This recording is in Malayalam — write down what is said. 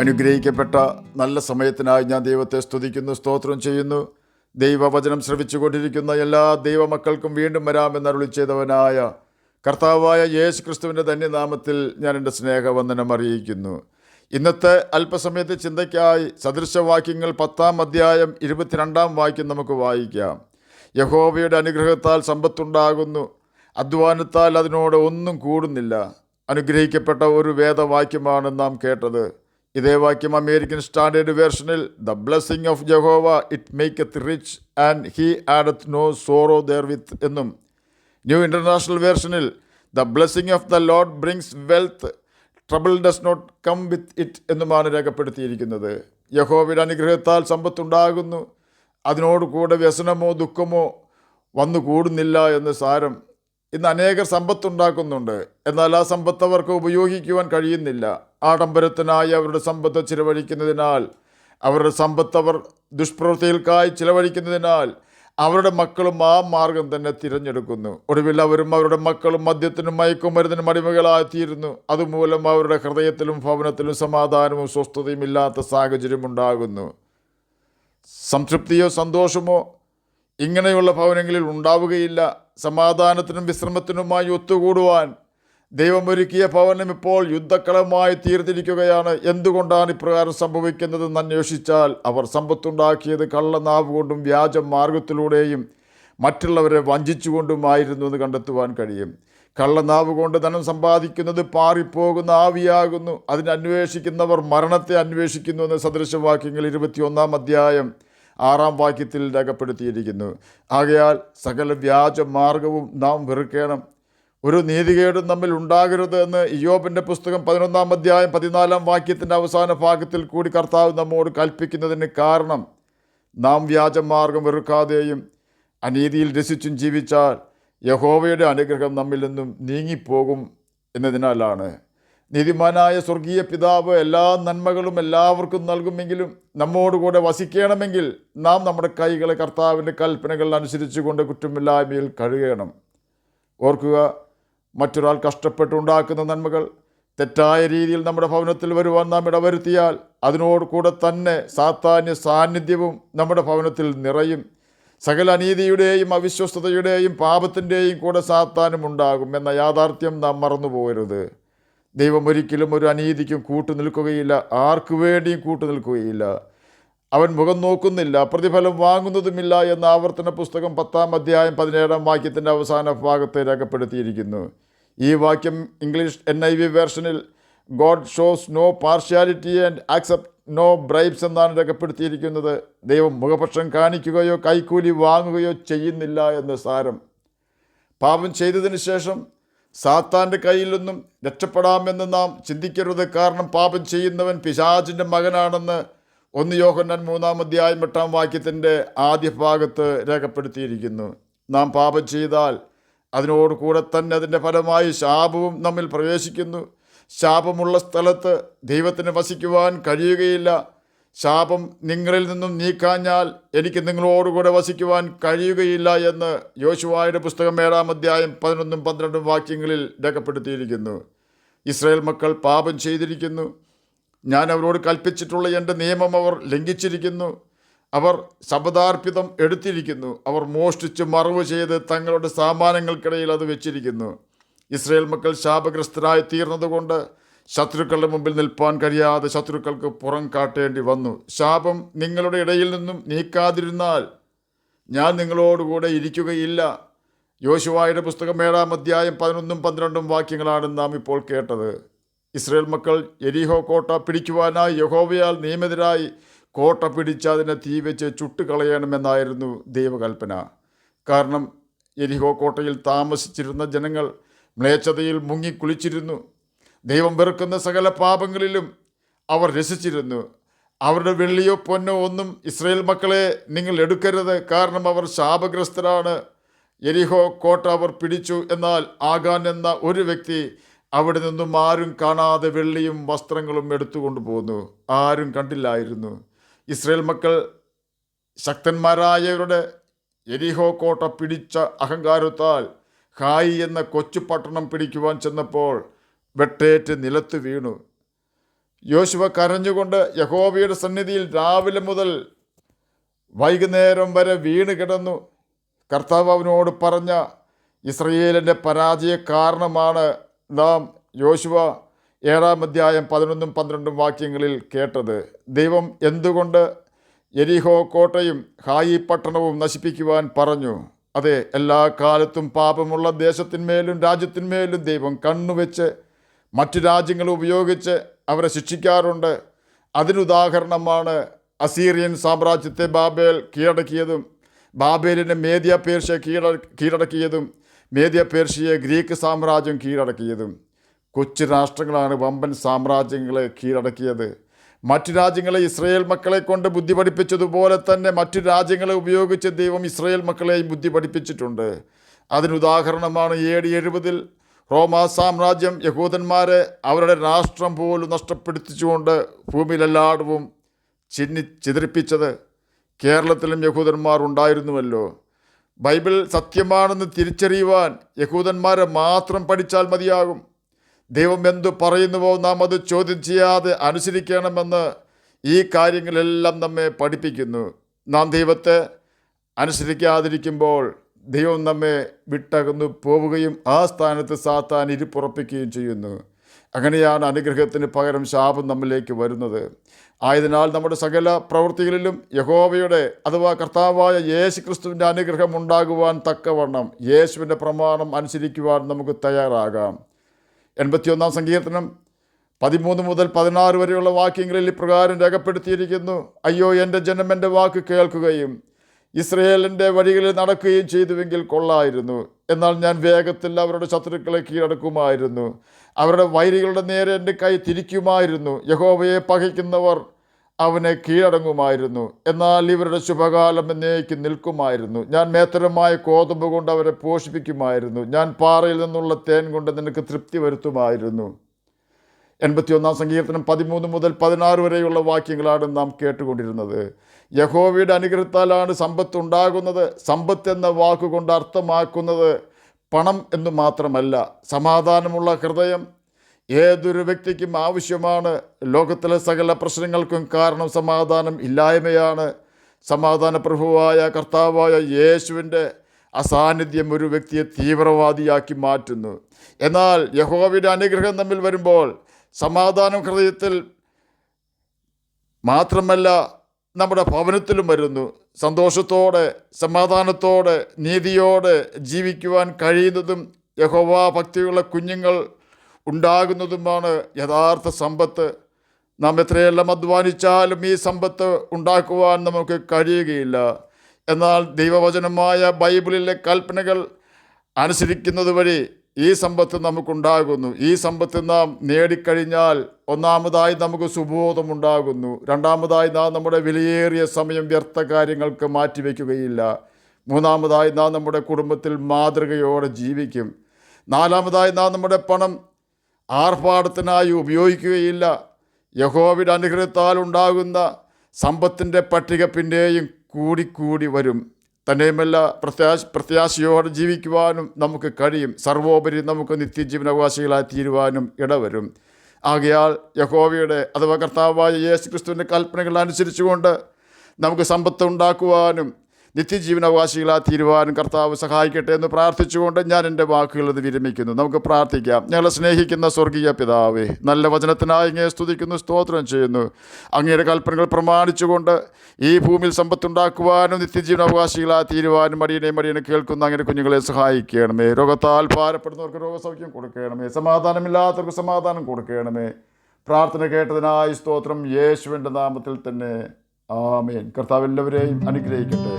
അനുഗ്രഹിക്കപ്പെട്ട നല്ല സമയത്തിനായി ഞാൻ ദൈവത്തെ സ്തുതിക്കുന്നു, സ്തോത്രം ചെയ്യുന്നു. ദൈവവചനം ശ്രവിച്ചുകൊണ്ടിരിക്കുന്ന എല്ലാ ദൈവമക്കൾക്കും വീണ്ടും വരാമെന്ന് അരുളി ചെയ്തവനായ കർത്താവായ യേശു ക്രിസ്തുവിൻ്റെ ധന്യനാമത്തിൽ ഞാൻ എൻ്റെ സ്നേഹവന്ദനം അറിയിക്കുന്നു. ഇന്നത്തെ അല്പസമയത്തെ ചിന്തയ്ക്കായി സദൃശവാക്യങ്ങൾ 10-ാം അധ്യായം 22-ാം വാക്യം നമുക്ക് വായിക്കാം. യഹോവയുടെ അനുഗ്രഹത്താൽ സമ്പത്തുണ്ടാകുന്നു, അധ്വാനത്താൽ അതിനോട് ഒന്നും കൂടുന്നില്ല. അനുഗ്രഹിക്കപ്പെട്ട ഒരു വേദവാക്യമാണ് നാം കേട്ടത്. ഇതേ വാക്യം അമേരിക്കൻ സ്റ്റാൻഡേർഡ് വേർഷനിൽ the blessing of Jehovah it maketh rich and he addeth no sorrow therewith എന്നും, ന്യൂ ഇൻ്റർനാഷണൽ വേർഷനിൽ the blessing of the Lord brings wealth, trouble does not come with it എന്നുമാണ് രേഖപ്പെടുത്തിയിരിക്കുന്നത്. യഹോവയുടെ അനുഗ്രഹത്താൽ സമ്പത്തുണ്ടാകുന്നു, അതിനോട് കൂടെ വ്യസനമോ ദുഃഖമോ വന്നു കൂടുന്നില്ല എന്ന് സാരം. ഇന്ന് അനേകർ സമ്പത്തുണ്ടാക്കുന്നുണ്ട്, എന്നാൽ ആ സമ്പത്ത് അവർക്ക് ഉപയോഗിക്കുവാൻ കഴിയുന്നില്ല. ആഡംബരത്തിനായി അവരുടെ സമ്പത്ത് ചിലവഴിക്കുന്നതിനാൽ, അവരുടെ സമ്പത്ത് അവർ ദുഷ്പ്രവൃത്തികൾക്കായി ചിലവഴിക്കുന്നതിനാൽ അവരുടെ മക്കളും ആ മാർഗം തന്നെ തിരഞ്ഞെടുക്കുന്നു. ഒടുവിൽ അവരും അവരുടെ മക്കളും മദ്യത്തിനും മയക്കുമരുന്നിനും അടിമകളായിത്തീരുന്നു. അതുമൂലം അവരുടെ ഹൃദയത്തിലും ഭവനത്തിലും സമാധാനവും സ്വസ്ഥതയും ഇല്ലാത്ത സാഹചര്യമുണ്ടാകുന്നു. സംതൃപ്തിയോ സന്തോഷമോ ഇങ്ങനെയുള്ള ഭവനങ്ങളിൽ ഉണ്ടാവുകയില്ല. സമാധാനത്തിനും വിശ്രമത്തിനുമായി ഒത്തുകൂടുവാൻ ദൈവമൊരുക്കിയ ഭവനം ഇപ്പോൾ യുദ്ധക്കളമായി തീർന്നിരിക്കുകയാണ്. എന്തുകൊണ്ടാണ് ഇപ്രകാരം സംഭവിക്കുന്നതെന്ന് അന്വേഷിച്ചാൽ അവർ സമ്പത്തുണ്ടാക്കിയത് കള്ളനാവ് കൊണ്ടും വ്യാജ മാർഗത്തിലൂടെയും മറ്റുള്ളവരെ വഞ്ചിച്ചുകൊണ്ടുമായിരുന്നു എന്ന് കണ്ടെത്തുവാൻ കഴിയും. കള്ളനാവ് കൊണ്ട് ധനം സമ്പാദിക്കുന്നത് പാറിപ്പോകുന്ന ആവിയാകുന്നു, അതിനന്വേഷിക്കുന്നവർ മരണത്തെ അന്വേഷിക്കുന്നു എന്ന് സദൃശവാക്യങ്ങൾ 21-ാം അധ്യായം 6-ാം വാക്യത്തിൽ രേഖപ്പെടുത്തിയിരിക്കുന്നു. ആകയാൽ സകല വ്യാജ മാർഗവും നാം വെറുക്കണം, ഒരു നീതികേടും നമ്മിൽ ഉണ്ടാകരുത് എന്ന് ഇയ്യോബിൻ്റെ പുസ്തകം 11-ാം അധ്യായം 14-ാം വാക്യത്തിൻ്റെ അവസാന ഭാഗത്തിൽ കൂടി കർത്താവ് നമ്മോട് കൽപ്പിക്കുന്നതിന് കാരണം നാം വ്യാജമാർഗം വെറുക്കാതെയും അനീതിയിൽ രസിച്ചും ജീവിച്ചാൽ യഹോവയുടെ അനുഗ്രഹം നമ്മിൽ നിന്നും നീങ്ങിപ്പോകും എന്നതിനാലാണ്. നീതിമാനായ സ്വർഗീയ പിതാവ് എല്ലാ നന്മകളും എല്ലാവർക്കും നൽകുമെങ്കിലും നമ്മോടുകൂടെ വസിക്കണമെങ്കിൽ നാം നമ്മുടെ കൈകളെ കർത്താവിൻ്റെ കൽപ്പനകൾ അനുസരിച്ചുകൊണ്ട് കുറ്റമില്ലായ്മയിൽ കഴുകണം. ഓർക്കുക, മറ്റൊരാൾ കഷ്ടപ്പെട്ടുണ്ടാക്കുന്ന നന്മകൾ തെറ്റായ രീതിയിൽ നമ്മുടെ ഭവനത്തിൽ വരുവാൻ നാം ഇടവരുത്തിയാൽ അതിനോട് കൂടെ തന്നെ സാത്താന്യ സാന്നിധ്യവും നമ്മുടെ ഭവനത്തിൽ നിറയും. സകല അനീതിയുടെയും അവിശ്വസ്തതയുടെയും പാപത്തിൻ്റെയും കൂടെ സാത്താനും ഉണ്ടാകും എന്ന യാഥാർത്ഥ്യം നാം മറന്നുപോകരുത്. ദൈവം ഒരിക്കലും ഒരു അനീതിക്കും കൂട്ടുനിൽക്കുകയില്ല, ആർക്കു വേണ്ടിയും കൂട്ടുനിൽക്കുകയില്ല. അവൻ മുഖം നോക്കുന്നില്ല, പ്രതിഫലം വാങ്ങുന്നതുമില്ല എന്ന ആവർത്തന പുസ്തകം 10-ാം അധ്യായം 17-ാം വാക്യത്തിൻ്റെ അവസാന ഭാഗത്തെ രേഖപ്പെടുത്തിയിരിക്കുന്നു. ഈ വാക്യം ഇംഗ്ലീഷ് NIV വേർഷനിൽ God shows no partiality and accept no bribes എന്നാണ് രേഖപ്പെടുത്തിയിരിക്കുന്നത്. ദൈവം മുഖപക്ഷം കാണിക്കുകയോ കൈക്കൂലി വാങ്ങുകയോ ചെയ്യുന്നില്ല എന്ന് സാരം. പാപം ചെയ്തതിന് ശേഷം സാത്താൻ്റെ കയ്യിൽ നിന്നും രക്ഷപ്പെടാമെന്ന് നാം ചിന്തിക്കരുത്. കാരണം പാപം ചെയ്യുന്നവൻ പിശാചിൻ്റെ മകനാണെന്ന് 1 യോഹന്നാൻ 3-ാം അധ്യായം 8-ാം വാക്യത്തിൻ്റെ ആദ്യ ഭാഗത്ത് രേഖപ്പെടുത്തിയിരിക്കുന്നു. നാം പാപം ചെയ്താൽ അതിനോട് കൂടെ തന്നെ അതിൻ്റെ ഫലമായി ശാപവും നമ്മിൽ പ്രവേശിക്കുന്നു. ശാപമുള്ള സ്ഥലത്ത് ദൈവത്തിന് വസിക്കുവാൻ കഴിയുകയില്ല. ശാപം നിങ്ങളിൽ നിന്നും നീക്കാഞ്ഞാൽ എനിക്ക് നിങ്ങളോടുകൂടെ വസിക്കുവാൻ കഴിയുകയില്ല എന്ന് യോശുവയുടെ പുസ്തകം 7-ാം അധ്യായം 11-ഉം 12-ഉം വാക്യങ്ങളിൽ രേഖപ്പെടുത്തിയിരിക്കുന്നു. ഇസ്രായേൽ മക്കൾ പാപം ചെയ്തിരിക്കുന്നു. ഞാൻ അവരോട് കൽപ്പിച്ചിട്ടുള്ള എൻ്റെ നിയമം അവർ ലംഘിച്ചിരിക്കുന്നു. അവർ ശപഥാർപ്പിതം എടുത്തിരിക്കുന്നു. അവർ മോഷ്ടിച്ച് മറവ് ചെയ്ത് തങ്ങളുടെ സാമാനങ്ങൾക്കിടയിൽ അത് വെച്ചിരിക്കുന്നു. ഇസ്രായേൽ മക്കൾ ശാപഗ്രസ്തരായി തീർന്നതുകൊണ്ട് ശത്രുക്കളുടെ മുമ്പിൽ നിൽപ്പാൻ കഴിയാതെ ശത്രുക്കൾക്ക് പുറം കാട്ടേണ്ടി വന്നു. ശാപം നിങ്ങളുടെ ഇടയിൽ നിന്നും നീക്കാതിരുന്നാൽ ഞാൻ നിങ്ങളോടുകൂടെ ഇരിക്കുകയില്ല. യോശുവയുടെ പുസ്തകം 7-ാം അധ്യായം 11-ഉം 12-ഉം വാക്യങ്ങളാണ് നാം ഇപ്പോൾ കേട്ടത്. ഇസ്രായേൽ മക്കൾ യെരിഹോ കോട്ട പിടിക്കുവാനായി യഹോവയാൽ നിയമിതരായി കോട്ട പിടിച്ച് അതിനെ തീ വെച്ച് ചുട്ടുകളയണമെന്നായിരുന്നു ദൈവകൽപ്പന. കാരണം യെരിഹോ കോട്ടയിൽ താമസിച്ചിരുന്ന ജനങ്ങൾ മ്ലേച്ഛതയിൽ മുങ്ങിക്കുളിച്ചിരുന്നു. ദൈവം വെറുക്കുന്ന സകല പാപങ്ങളിലും അവർ രസിച്ചിരുന്നു. അവരുടെ വെള്ളിയോ പൊന്നോ ഒന്നും ഇസ്രായേൽ മക്കളെ നിങ്ങൾ എടുക്കരുത്, കാരണം അവർ ശാപഗ്രസ്തരാണ്. യെരിഹോ കോട്ട അവർ പിടിച്ചു. എന്നാൽ ആഗാൻ എന്ന ഒരു വ്യക്തി അവിടെ നിന്നും ആരും കാണാതെ വെള്ളിയും വസ്ത്രങ്ങളും എടുത്തുകൊണ്ടു പോന്നു. ആരും കണ്ടില്ലായിരുന്നു. ഇസ്രായേൽ മക്കൾ ശക്തന്മാരായവരുടെ യെരിഹോ കോട്ട പിടിച്ച അഹങ്കാരത്താൽ ഹായി എന്ന കൊച്ചു പട്ടണം പിടിക്കുവാൻ ചെന്നപ്പോൾ വെട്ടേറ്റ് നിലത്ത് വീണു. യോശുവ കരഞ്ഞുകൊണ്ട് യഹോവയുടെ സന്നിധിയിൽ രാവിലെ മുതൽ വൈകുന്നേരം വരെ വീണ് കിടന്നു. കർത്താവ് അവനോട് പറഞ്ഞ ഇസ്രയേലിൻ്റെ പരാജയ കാരണമാണ് നാം യോശുവ 7-ാം അധ്യായം 11-12 വാക്യങ്ങളിൽ കേട്ടത്. ദൈവം എന്തുകൊണ്ട് യെരിഹോ കോട്ടയും ഹായി പട്ടണവും നശിപ്പിക്കുവാൻ പറഞ്ഞു? അതെ, എല്ലാ കാലത്തും പാപമുള്ള ദേശത്തിന്മേലും രാജ്യത്തിന്മേലും ദൈവം കണ്ണുവെച്ച് മറ്റു രാജ്യങ്ങൾ ഉപയോഗിച്ച് അവരെ ശിക്ഷിക്കാറുണ്ട്. അതിനുദാഹരണമാണ് അസീറിയൻ സാമ്രാജ്യത്തെ ബാബേൽ കീഴടക്കിയതും ബാബേലിനെ മേദ്യ പേർഷ്യ കീഴടക്കിയതും മേദ്യ പേർഷ്യയെ ഗ്രീക്ക് സാമ്രാജ്യം കീഴടക്കിയതും. കൊച്ചു രാഷ്ട്രങ്ങളാണ് വമ്പൻ സാമ്രാജ്യങ്ങളെ കീഴടക്കിയത്. മറ്റു രാജ്യങ്ങളെ ഇസ്രയേൽ മക്കളെ കൊണ്ട് ബുദ്ധി പഠിപ്പിച്ചതുപോലെ തന്നെ മറ്റു രാജ്യങ്ങളെ ഉപയോഗിച്ച് ദൈവം ഇസ്രയേൽ മക്കളെയും ബുദ്ധി പഠിപ്പിച്ചിട്ടുണ്ട്. അതിനുദാഹരണമാണ് AD 70 റോമാ സാമ്രാജ്യം യഹൂദന്മാരെ അവരുടെ രാഷ്ട്രം പോലും നഷ്ടപ്പെടുത്തിച്ചുകൊണ്ട് ഭൂമിയിലെല്ലായിടവും ചിതറിപ്പിച്ചത്. കേരളത്തിലും യഹൂദന്മാർ ഉണ്ടായിരുന്നുവല്ലോ. ബൈബിൾ സത്യമാണെന്ന് തിരിച്ചറിയുവാൻ യഹൂദന്മാരെ മാത്രം പഠിച്ചാൽ മതിയാകും. ദൈവം എന്തു പറയുന്നുവോ നാം അത് ചോദ്യം ചെയ്യാതെ അനുസരിക്കണമെന്ന് ഈ കാര്യങ്ങളെല്ലാം നമ്മെ പഠിപ്പിക്കുന്നു. നാം ദൈവത്തെ അനുസരിക്കാതിരിക്കുമ്പോൾ ദൈവം നമ്മെ വിട്ടകന്നു പോവുകയും ആ സ്ഥാനത്ത് സാത്താൻ ഇരിപ്പുറപ്പിക്കുകയും ചെയ്യുന്നു. അങ്ങനെയാണ് അനുഗ്രഹത്തിന് പകരം ശാപം നമ്മിലേക്ക് വരുന്നത്. ആയതിനാൽ നമ്മുടെ സകല പ്രവൃത്തികളിലും യഹോവയുടെ അഥവാ കർത്താവായ യേശു ക്രിസ്തുവിൻ്റെ അനുഗ്രഹം ഉണ്ടാകുവാൻ തക്കവണ്ണം യേശുവിൻ്റെ പ്രമാണം അനുസരിക്കുവാൻ നമുക്ക് തയ്യാറാകാം. 81-ാം സങ്കീർത്തനം 13 മുതൽ 16 വരെയുള്ള വാക്യങ്ങളിൽ ഇപ്രകാരം രേഖപ്പെടുത്തിയിരിക്കുന്നു: അയ്യോ, എൻ്റെ ജനം എൻ്റെ വാക്ക് കേൾക്കുകയും ഇസ്രയേലിൻ്റെ വഴികളിൽ നടക്കുകയും ചെയ്തുവെങ്കിൽ കൊള്ളായിരുന്നു. എന്നാൽ ഞാൻ വേഗത്തിൽ അവരുടെ ശത്രുക്കളെ കീഴടക്കുമായിരുന്നു. അവരുടെ വൈരികളുടെ നേരെ എൻ്റെ കൈ തിരിക്കുമായിരുന്നു. യഹോവയെ പകയ്ക്കുന്നവർ അവനെ കീഴടങ്ങുമായിരുന്നു. എന്നാൽ ഇവരുടെ ശുഭകാലം എന്നേക്ക് നിൽക്കുമായിരുന്നു. ഞാൻ മേത്തരമായ കോതമ്പ് കൊണ്ട് അവരെ പോഷിപ്പിക്കുമായിരുന്നു. ഞാൻ പാറയിൽ നിന്നുള്ള തേൻ കൊണ്ട് നിനക്ക് തൃപ്തി വരുത്തുമായിരുന്നു. 81-ാം സങ്കീർത്തനം 13 മുതൽ 16 വരെയുള്ള വാക്യങ്ങളാണ് നാം കേട്ടുകൊണ്ടിരുന്നത്. യഹോവയുടെ അനുഗ്രഹത്താലാണ് സമ്പത്ത് ഉണ്ടാകുന്നത്. സമ്പത്ത് എന്ന വാക്കുകൊണ്ട് അർത്ഥമാക്കുന്നത് പണം എന്നു മാത്രമല്ല, സമാധാനമുള്ള ഹൃദയം ഏതൊരു വ്യക്തിക്കും ആവശ്യമാണ്. ലോകത്തിലെ സകല പ്രശ്നങ്ങൾക്കും കാരണം സമാധാനം ഇല്ലായ്മയാണ്. സമാധാന പ്രഭുവായ കർത്താവായ യേശുവിൻ്റെ അസാന്നിധ്യം ഒരു വ്യക്തിയെ തീവ്രവാദിയാക്കി മാറ്റുന്നു. എന്നാൽ യഹോവയുടെ അനുഗ്രഹം നമ്മിൽ വരുമ്പോൾ സമാധാനം ഹൃദയത്തിൽ മാത്രമല്ല നമ്മുടെ ഭവനത്തിലും വരുന്നു. സന്തോഷത്തോടെ സമാധാനത്തോടെ നീതിയോടെ ജീവിക്കുവാൻ കഴിയുന്നതും യഹോവ ഭക്തിയുള്ള കുഞ്ഞുങ്ങൾ ഉണ്ടാകുന്നതുമാണ് യഥാർത്ഥ സമ്പത്ത്. നാം എത്രയെല്ലാം അധ്വാനിച്ചാലും ഈ സമ്പത്ത് ഉണ്ടാക്കുവാൻ നമുക്ക് കഴിയുകയില്ല. എന്നാൽ ദൈവവചനമായ ബൈബിളിലെ കൽപ്പനകൾ അനുസരിക്കുന്നത് വഴി ഈ സമ്പത്ത് നമുക്കുണ്ടാകുന്നു. ഈ സമ്പത്ത് നാം നേടിക്കഴിഞ്ഞാൽ ഒന്നാമതായി നമുക്ക് സുബോധമുണ്ടാകുന്നു. രണ്ടാമതായി നാം നമ്മുടെ വിലയേറിയ സമയം വ്യർത്ഥ കാര്യങ്ങൾക്ക് മാറ്റിവെക്കുകയില്ല. മൂന്നാമതായി നാം നമ്മുടെ കുടുംബത്തിൽ മാതൃകയോടെ ജീവിക്കും. നാലാമതായി നാം നമ്മുടെ പണം ആർഭാടത്തിനായി ഉപയോഗിക്കുകയില്ല. യഹോവയുടെ അനുഗ്രഹത്താൽ ഉണ്ടാകുന്ന സമ്പത്തിൻ്റെ പട്ടിക പിന്നെയും കൂടിക്കൂടി വരും. തന്നെയുമല്ല, പ്രത്യാശയോടെ ജീവിക്കുവാനും നമുക്ക് കഴിയും. സർവോപരി നമുക്ക് നിത്യജീവനാവകാശികളായി തീരുവാനും ഇടവരും. ആകയാൽ യഹോവയുടെ അഥവാ കർത്താവായ യേശു ക്രിസ്തുവിൻ്റെ കൽപ്പനകൾ അനുസരിച്ചുകൊണ്ട് നമുക്ക് സമ്പത്ത് ഉണ്ടാക്കുവാനും നിത്യജീവനാവകാശികളായി തീരുവാനും കർത്താവ് സഹായിക്കട്ടെ എന്ന് പ്രാർത്ഥിച്ചുകൊണ്ട് ഞാൻ എൻ്റെ വാക്കുകൾ ഇത് വിരമിക്കുന്നു. നമുക്ക് പ്രാർത്ഥിക്കാം. ഞങ്ങളെ സ്നേഹിക്കുന്ന സ്വർഗീയ പിതാവേ, നല്ല വചനത്തിനായി അങ്ങയെ സ്തുതിക്കുന്നു, സ്തോത്രം ചെയ്യുന്നു. അങ്ങയുടെ കൽപ്പനകൾ പ്രമാണിച്ചുകൊണ്ട് ഈ ഭൂമിയിൽ സമ്പത്തുണ്ടാക്കുവാനും നിത്യജീവനാവകാശികളായി തീരുവാനും മടിയനെ കേൾക്കുന്ന അങ്ങനെ കുഞ്ഞുങ്ങളെ സഹായിക്കണമേ. രോഗത്താൽ ഭാരപ്പെടുന്നവർക്ക് രോഗസൗഖ്യം കൊടുക്കണമേ. സമാധാനമില്ലാത്തവർക്ക് സമാധാനം കൊടുക്കണമേ. പ്രാർത്ഥന കേട്ടതിനായി സ്തോത്രം. യേശുവിൻ്റെ നാമത്തിൽ തന്നെ ആമേൻ. കർത്താവ് എല്ലാവരെയും അനുഗ്രഹിക്കട്ടെ.